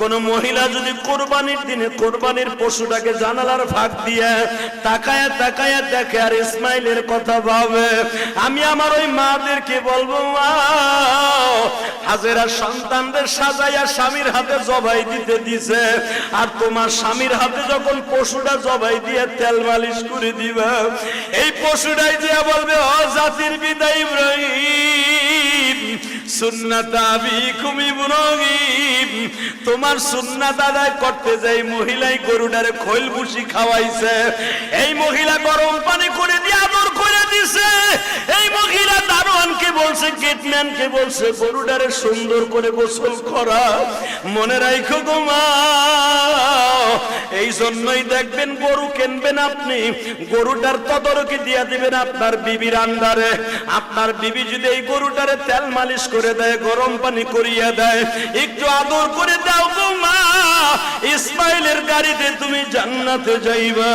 কোন মহিলা যদি কোরবানির দিনে কোরবানির পশুটাকে জানালার ফাঁক দিয়ে তাকায়া তাকায়া দেখে আর ইসমাইলের কথা ভাবে, আমি আমার ওই মাদেরকে বলবো, মা হাজেরা সন্তানদের সাজাইয়া স্বামীর হাতে জবাই দিতে দিছে, আর তোমার স্বামীর হাতে যখন পশুটা জবাই দিয়ে তেল মালিশ করে দিবা, এই পশুটাই যে বলবে, ও জাতির পিতা ইব্রাহিম সুন্নাত আবিকুম ইব্রাহিম, তোমার সুন্নাত আদায় করতে যাই মহিলাই গরুটারে খৈল ভুসি খাওয়াইছে, এই মহিলা গরম পানি করে দিয়ে আদর করে দিছে, এই মহিলা দারোয়ানকে বলছে, গেটম্যানকে বলছে গরুটারে সুন্দর করে গোসল করা। মনে রাখো গো মা, এই জন্যই দেখবেন গরু কিনবেন আপনি, গরুটার তদারকি দিয়া দিবেন আপনার বিবির আন্ডারে। আপনার বিবি যদি এই গরুটারে তেল মালিশ করে দেয়, গরম পানি করিয়া দেয়, একটু আদর করে দাও গো মা, ইসমাইলের গাড়িতে তুমি জান্নাতে যাইবা।